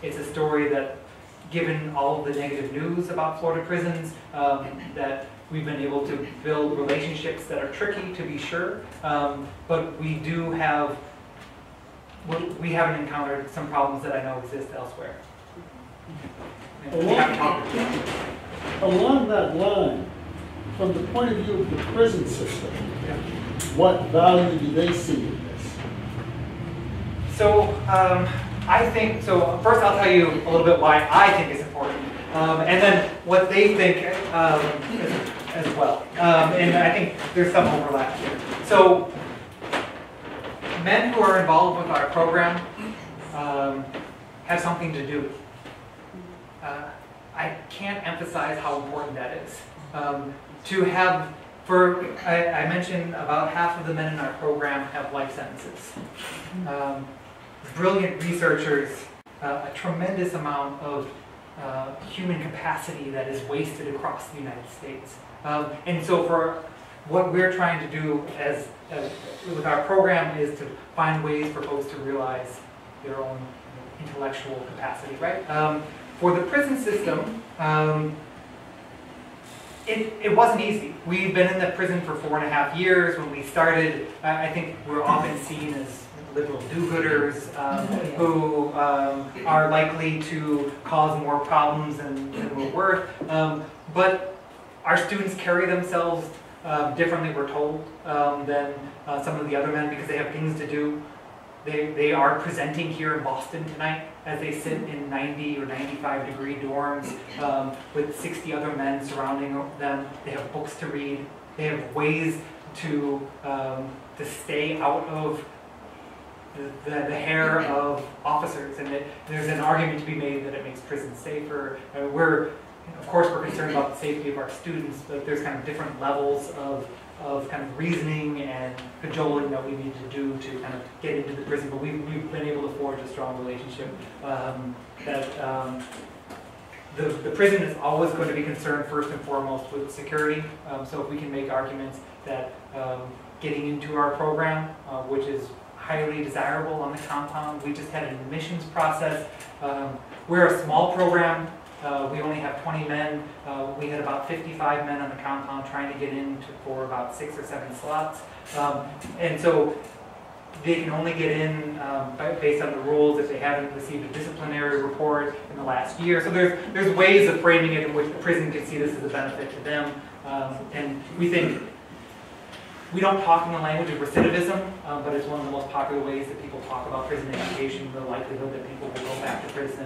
It's a story that, given all of the negative news about Florida prisons, that we've been able to build relationships that are tricky, to be sure. But we haven't encountered some problems that I know exist elsewhere. Along that line, from the point of view of the prison system, what value do they see in this? So I think, so first I'll tell you a little bit why I think it's important, and then what they think as well. And I think there's some overlap here. So men who are involved with our program have something to do. I can't emphasize how important that is. To have, I mentioned about half of the men in our program have life sentences. Brilliant researchers, a tremendous amount of human capacity that is wasted across the United States. And so for what we're trying to do with our program is to find ways for folks to realize their own intellectual capacity, right? For the prison system, it wasn't easy. We've been in the prison for 4.5 years. When we started, I think we're often seen as liberal do-gooders who are likely to cause more problems than we're worth. But our students carry themselves differently, we're told, than some of the other men because they have things to do. They are presenting here in Boston tonight as they sit in 90 or 95 degree dorms with 60 other men surrounding them. They have books to read. They have ways to stay out of the hair of officers. And there's an argument to be made that it makes prisons safer. Of course, we're concerned about the safety of our students, but there's kind of different levels of of kind of reasoning and cajoling that we need to do to kind of get into the prison, but we've been able to forge a strong relationship. The prison is always going to be concerned first and foremost with security, so if we can make arguments that getting into our program, which is highly desirable on the compound. We just had an admissions process. We're a small program. We only have 20 men. We had about 55 men on the compound trying to get in for about 6 or 7 slots. And so they can only get in based on the rules if they haven't received a disciplinary report in the last year. So there's ways of framing it in which the prison can see this as a benefit to them. And we think we don't talk in the language of recidivism, but it's one of the most popular ways that people talk about prison education. The likelihood that people will go back to prison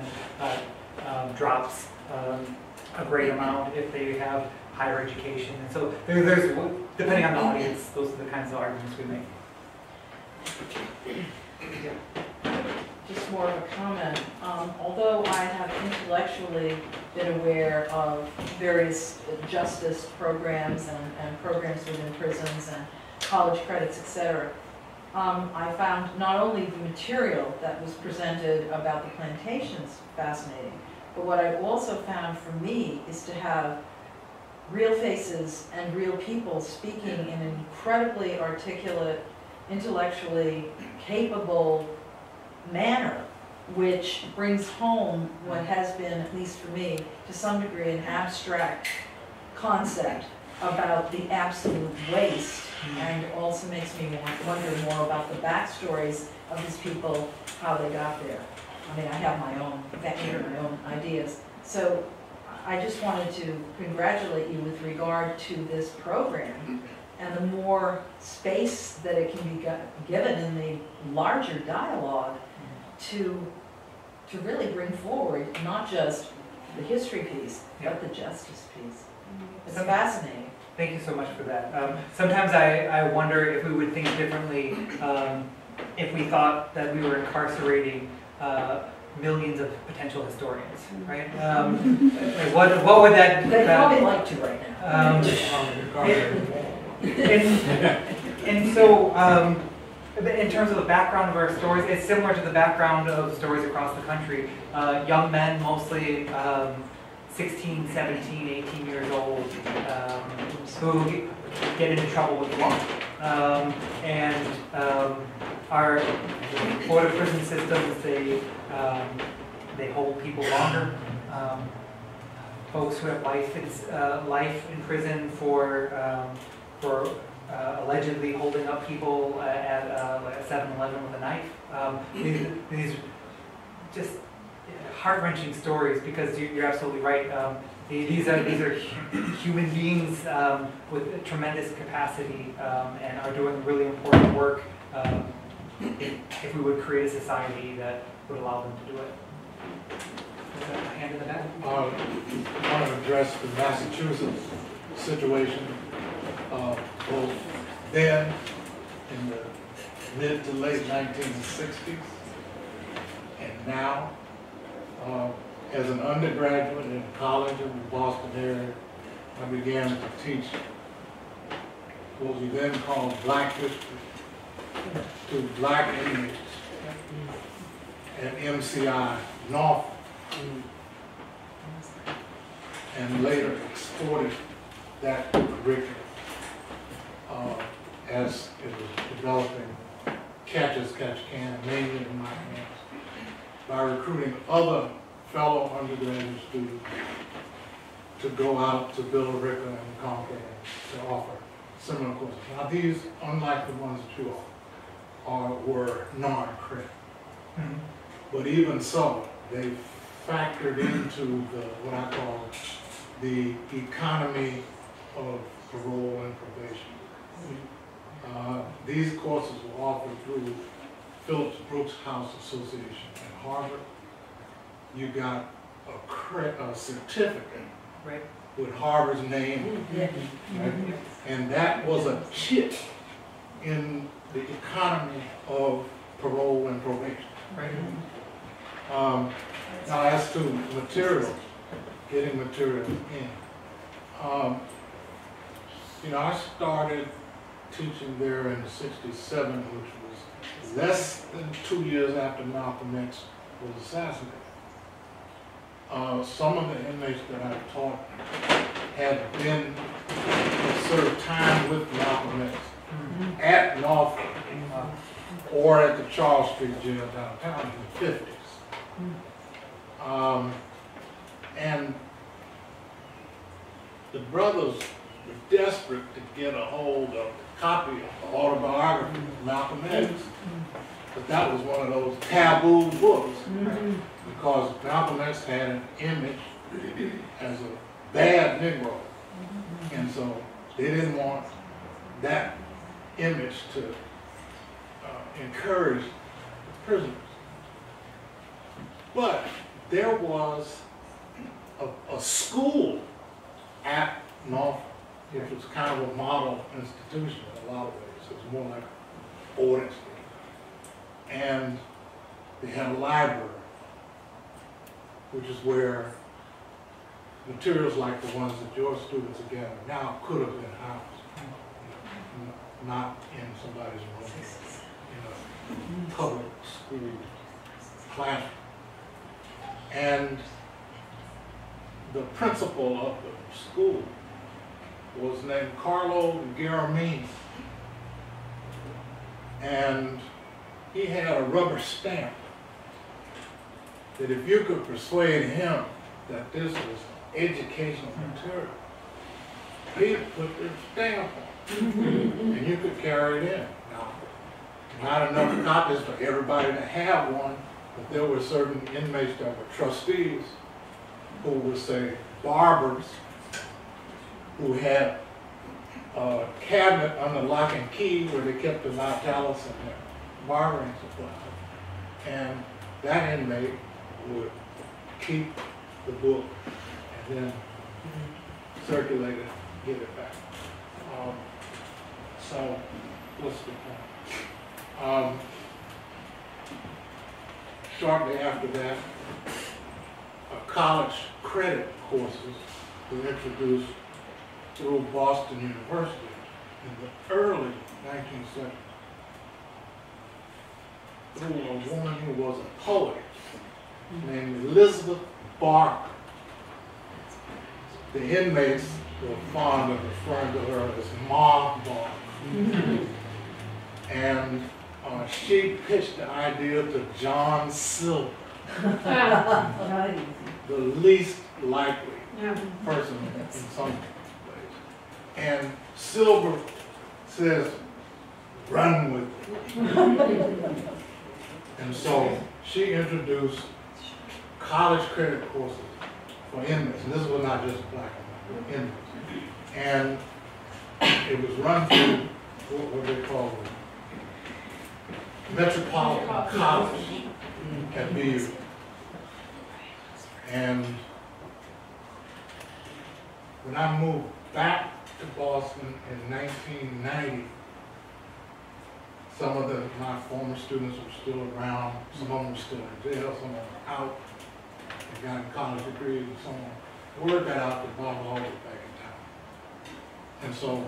drops a great amount if they have higher education. And so there's, depending on the audience, those are the kinds of arguments we make. Just more of a comment. Although I have intellectually been aware of various justice programs and programs within prisons and college credits, etc., I found not only the material that was presented about the plantations fascinating, but what I also found for me is to have real faces and real people speaking in an incredibly articulate, intellectually capable manner, which brings home what has been, at least for me, to some degree, an abstract concept about the absolute waste, and also makes me wonder more about the backstories of these people, how they got there. I mean, I have my own ideas. So I just wanted to congratulate you with regard to this program and the more space that it can be given in the larger dialogue to really bring forward not just the history piece, but the justice piece. It's fascinating. Thank you so much for that. Sometimes I wonder if we would think differently if we thought that we were incarcerating millions of potential historians, right? What would that... They'd probably like to right now. And so, in terms of the background of our stories, it's similar to the background of stories across the country. Young men, mostly 16, 17, 18 years old, who get into trouble with the law. Our Florida prison systems, they hold people longer. Folks who have life in prison for allegedly holding up people at like a 7-Eleven with a knife. These just heart-wrenching stories, because you're absolutely right. These are human beings with tremendous capacity and are doing really important work if we would create a society that would allow them to do it. Is that a hand in the back? I want to address the Massachusetts situation. Both then, in the mid to late 1960s, and now, as an undergraduate in college in the Boston area, I began to teach what we then called Black history to Black inmates at MCI North, and later exported that curriculum as it was developing catch can, mainly in my hands, by recruiting other fellow undergraduate students to go out to Villa Rica and Concord to offer similar courses. Now these, unlike the ones that you all were non-credit. But even so, they factored into what I call the economy of parole and probation. These courses were offered through Phillips Brooks House Association at Harvard. You got a certificate with Harvard's name, right? And that was a chip in the economy of parole and probation. Now as to material, getting material in, I started teaching there in '67, which was less than 2 years after Malcolm X was assassinated. Some of the inmates that I taught had served time with Malcolm X at Norfolk or at the Charles Street Jail downtown in the '50s. And the brothers were desperate to get a hold of a copy of the autobiography of Malcolm X. But that was one of those taboo books because Malcolm X had an image as a bad Negro. And so they didn't want that image to encourage the prisoners. But there was a school at Norfolk, which was kind of a model institution in a lot of ways. It was more like a boarding school. And they had a library, which is where materials like the ones that your students are gathering now could have been housed, not in somebody's room, in a public school classroom. And the principal of the school was named Carlo Garamini. And he had a rubber stamp that if you could persuade him that this was educational material, he'd put the stamp on it, and you could carry it in. Now, not enough copies for everybody to have one, but there were certain inmates that were trustees who would say barbers who had a cabinet under lock and key where they kept the natalis and their barbering supplies. And that inmate would keep the book and then circulate it, get it back. So, what's the point? Shortly after that, college credit courses were introduced through Boston University in the early 19th century through a woman who was a poet named Elizabeth Barker. The inmates were fond of referring to her as Ma Barker. And she pitched the idea to John Silver, the least likely person in some ways. And Silver says, run with it. And so she introduced college credit courses for inmates. And this was not just black inmates. And it was run through what they call Metropolitan College at BU. And when I moved back to Boston in 1990, some of my former students were still around, some of them were still in jail, some of them were out, they got college degrees and so on. Word got out that Bob Hall was back in town. And so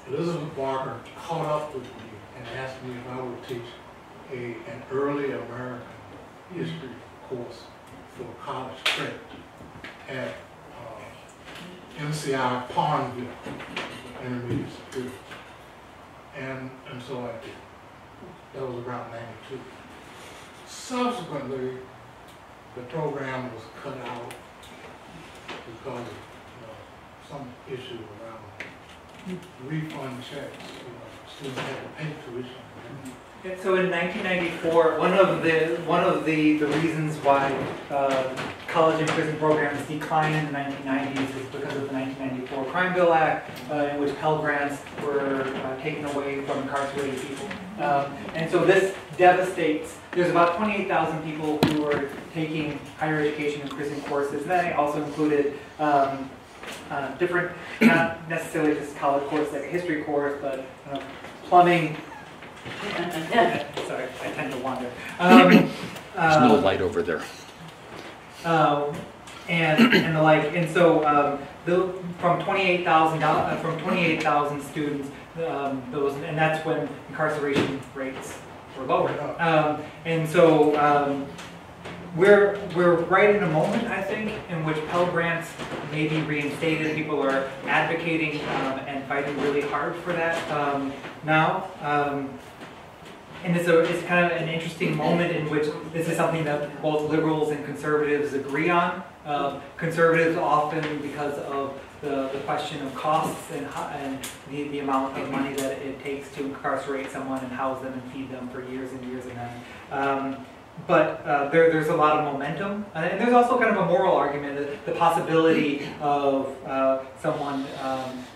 Elizabeth Barker caught up with me and asked me if I would teach an early American history course for college credit at MCI Pondville, intermediate school. And so I did. That was around '92. Subsequently, the program was cut out because of some issue around refund checks. Students had to pay tuition. So in 1994, one of the reasons why college and prison programs declined in the 1990s is because of the 1994 Crime Bill Act, in which Pell Grants were taken away from incarcerated people. And so this devastates, there's about 28,000 people who are taking higher education and prison courses, and that also included different, not necessarily just college courses like a history course, but plumbing. Sorry, I tend to wander. There's no light over there. and the like. And so from 28,000 students, and that's when incarceration rates were lower. And so we're right in a moment, I think, in which Pell Grants may be reinstated. People are advocating and fighting really hard for that now. And it's kind of an interesting moment in which this is something that both liberals and conservatives agree on. Conservatives often because of the question of costs and the amount of money that it takes to incarcerate someone and house them and feed them for years and years and then. But there's a lot of momentum, and there's also kind of a moral argument, the possibility of someone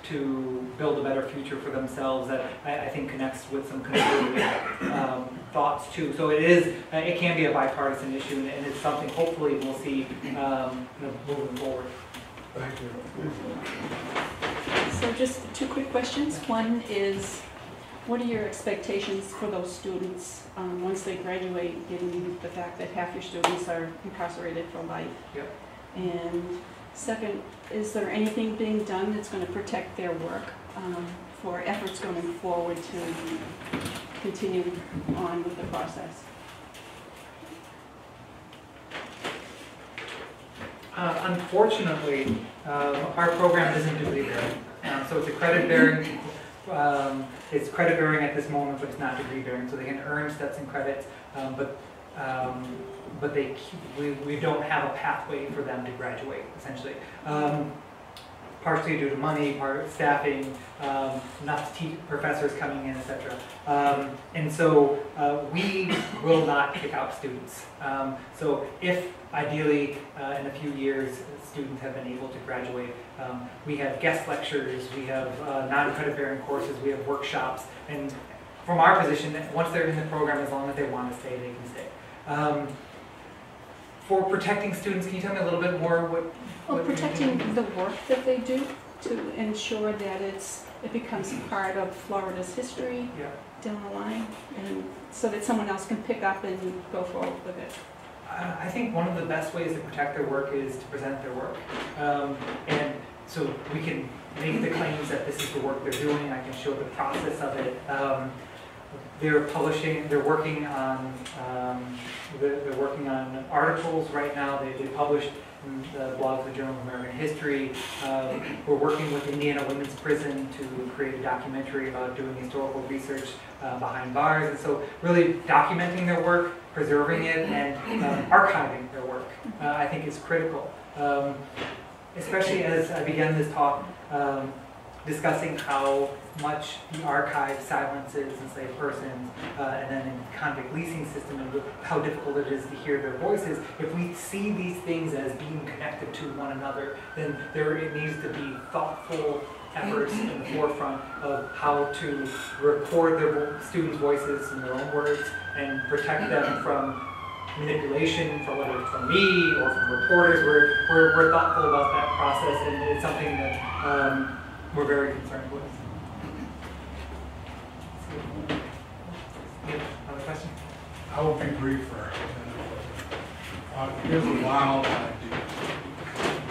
to build a better future for themselves that I think connects with some conservative thoughts too. So it can be a bipartisan issue, and it's something hopefully we'll see moving forward. Thank you. So just two quick questions. One is, what are your expectations for those students once they graduate, given the fact that half your students are incarcerated for life? Yep. And second, is there anything being done that's going to protect their work for efforts going forward to continue on with the process? Unfortunately, our program isn't degree bearing. So it's a credit bearing. It's credit bearing at this moment, but it's not degree bearing. So they can earn Stetson credits, but we don't have a pathway for them to graduate, essentially. Partially due to money, part staffing, not professors coming in, etc. And so we will not kick out students. So if ideally in a few years students have been able to graduate, we have guest lectures, we have non-credit bearing courses, we have workshops, and from our position, once they're in the program, as long as they want to stay, they can stay. For protecting students, can you tell me a little bit more Well, protecting the work that they do to ensure that it becomes part of Florida's history down the line, and so that someone else can pick up and go forward with it. I think one of the best ways to protect their work is to present their work. And so we can make the claims that this is the work they're doing, I can show the process of it. They're working on articles right now. They published in the blog of the Journal of American History. We're working with Indiana Women's Prison to create a documentary about doing historical research behind bars. And so really documenting their work, preserving it, and archiving their work, I think is critical. Especially as I began this talk discussing how much the archive silences enslaved persons, and then in the convict leasing system, and how difficult it is to hear their voices. If we see these things as being connected to one another, then it needs to be thoughtful efforts in the forefront of how to record their students' voices in their own words and protect them from manipulation, from whether it's from me or from reporters. We're thoughtful about that process, and it's something that we're very concerned with. Another question? I will be briefer. Here's a wild idea.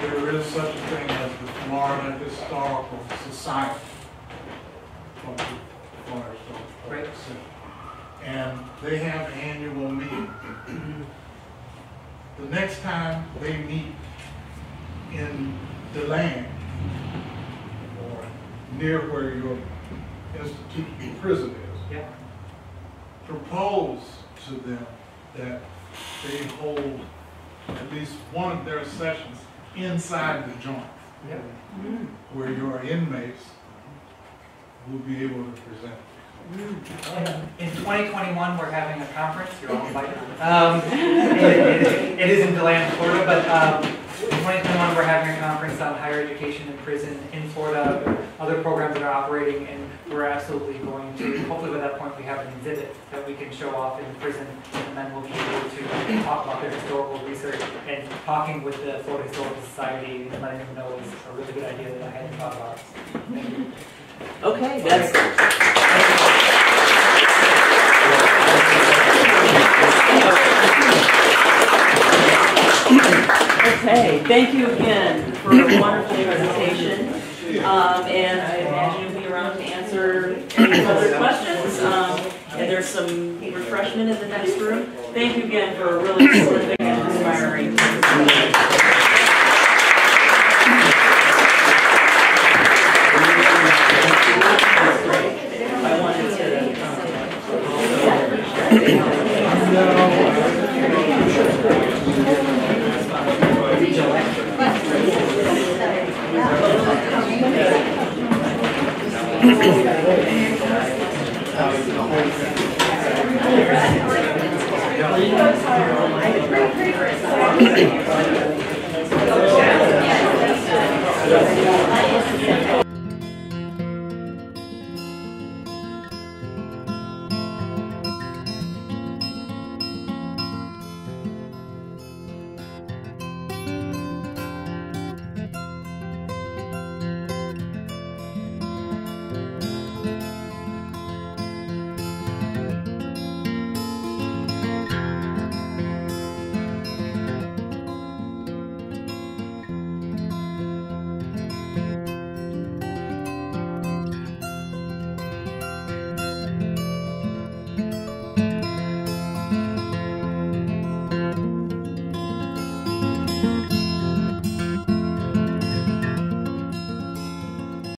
There is such a thing as the Florida Historical Society. Right. And they have annual meetings. The next time they meet in the land or near where your institute, your prison is, propose to them that they hold at least one of their sessions inside the joint, where your inmates will be able to present. In 2021, we're having a conference. You're all invited. It is in DeLand, Florida, but in 2021, we're having a conference on higher education and prison in Florida, other programs that are operating, and we're absolutely going to, hopefully by that point, we have an exhibit that we can show off in the prison, and then we'll be able to talk about their historical research, and talking with the Florida Historical Society and letting them know is a really good idea that I hadn't thought about. Thank you. Okay, that's Okay, thank you again for a wonderful presentation. And I imagine you'll be around to answer any other questions. And there's some refreshment in the next room. Thank you again for a really terrific and inspiring presentation. I wanted to